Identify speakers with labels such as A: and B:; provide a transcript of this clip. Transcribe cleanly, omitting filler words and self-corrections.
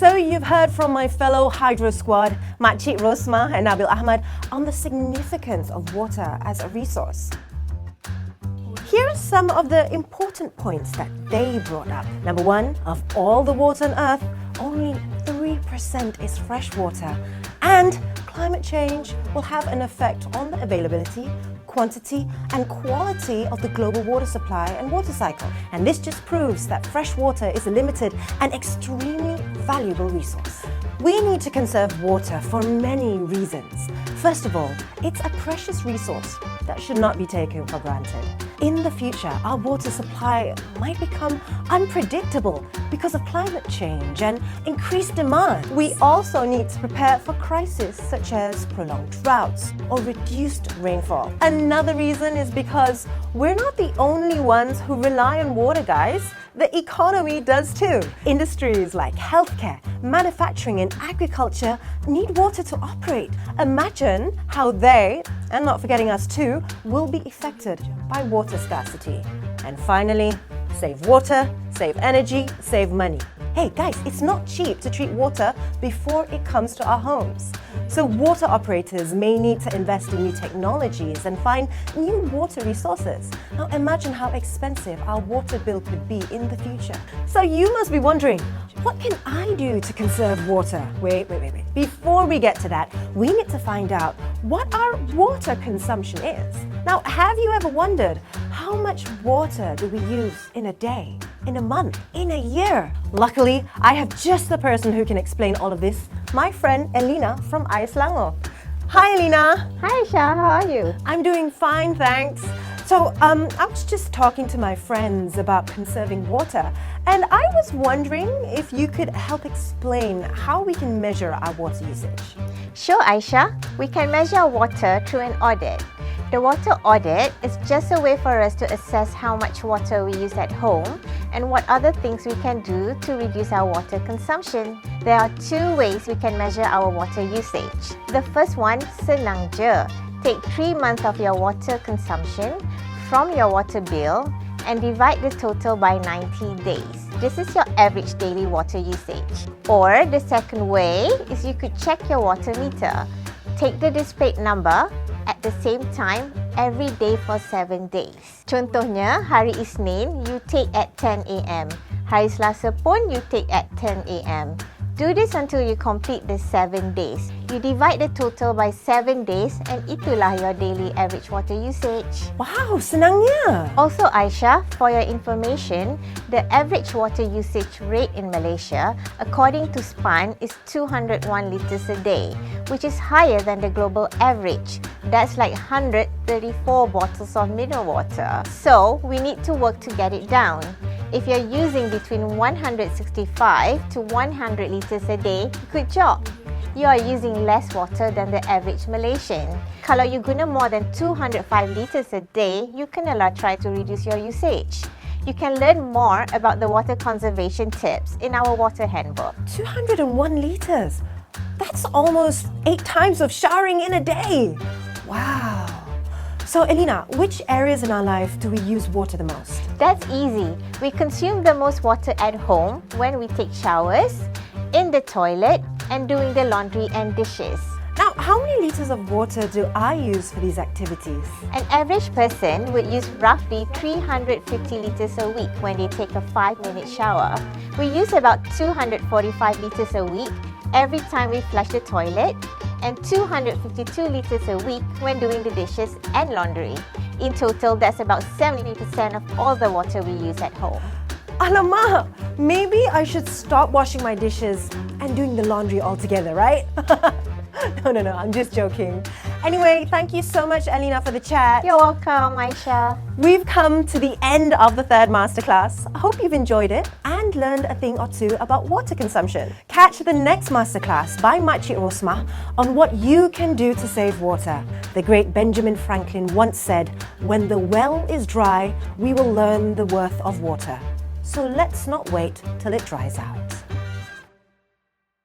A: So you've heard from my fellow Hydro Squad, Makcik Rosmah and Nabil Ahmad, on the significance of water as a resource. Here are some of the important points that they brought up. Number one, of all the water on Earth, only 3% is fresh water. And climate change will have an effect on the availability, quantity and quality of the global water supply and water cycle. And this just proves that fresh water is a limited and extremely valuable resource. We need to conserve water for many reasons. First of all, it's a precious resource that should not be taken for granted. In the future, our water supply might become unpredictable because of climate change and increased demand. We also need to prepare for crises such as prolonged droughts or reduced rainfall. Another reason is because we're not the only ones who rely on water, guys. The economy does too. Industries like healthcare, manufacturing and agriculture need water to operate. Imagine how they, and not forgetting us too, will be affected by water scarcity. And finally, save water, save energy, save money. Hey guys, it's not cheap to treat water before it comes to our homes. So water operators may need to invest in new technologies and find new water resources. Now imagine how expensive our water bill could be in the future. So you must be wondering, what can I do to conserve water? Wait. Before we get to that, we need to find out what our water consumption is. Now, have you ever wondered how much water do we use in a day, in a month, in a year? Luckily, I have just the person who can explain all of this, my friend Elena from Air Selangor. Hi Elena!
B: Hi Aishah, how are you?
A: I'm doing fine, thanks. So, I was just talking to my friends about conserving water, and I was wondering if you could help explain how we can measure our water usage.
B: Sure Aishah, we can measure water through an audit. The water audit is just a way for us to assess how much water we use at home and what other things we can do to reduce our water consumption. There are two ways we can measure our water usage. The first one, Senang je. Take 3 months of your water consumption from your water bill and divide the total by 90 days. This is your average daily water usage. Or the second way is you could check your water meter. Take the displayed number at the same time every day for 7 days. Contohnya, hari Isnin you take at 10 AM. Hari Selasa pun you take at 10 AM. Do this until you complete the 7 days. You divide the total by 7 days and itulah your daily average water usage.
A: Wow, senangnya!
B: Also Aishah, for your information, the average water usage rate in Malaysia, according to SPAN, is 201 litres a day, which is higher than the global average. That's like 134 bottles of mineral water. So, we need to work to get it down. If you're using between 165 to 100 litres a day, good job! You are using less water than the average Malaysian. Kalau you guna more than 205 litres a day, you kanalah try to reduce your usage. You can learn more about the water conservation tips in our water handbook.
A: 201 litres! That's almost 8 times of showering in a day! Wow! So Elena, which areas in our life do we use water the most?
B: That's easy. We consume the most water at home when we take showers, in the toilet, and doing the laundry and dishes.
A: Now, how many litres of water do I use for these activities?
B: An average person would use roughly 350 litres a week when they take a 5-minute shower. We use about 245 litres a week every time we flush the toilet, and 252 litres a week when doing the dishes and laundry. In total, that's about 70% of all the water we use at home.
A: Alamak! Maybe I should stop washing my dishes and doing the laundry altogether, right? No, I'm just joking. Anyway, thank you so much, Elena, for the chat.
B: You're welcome, Aishah.
A: We've come to the end of the 3rd masterclass. I hope you've enjoyed it and learned a thing or two about water consumption. Catch the next masterclass by Makcik Rosmah on what you can do to save water. The great Benjamin Franklin once said, "When the well is dry, we will learn the worth of water." So let's not wait till it dries out.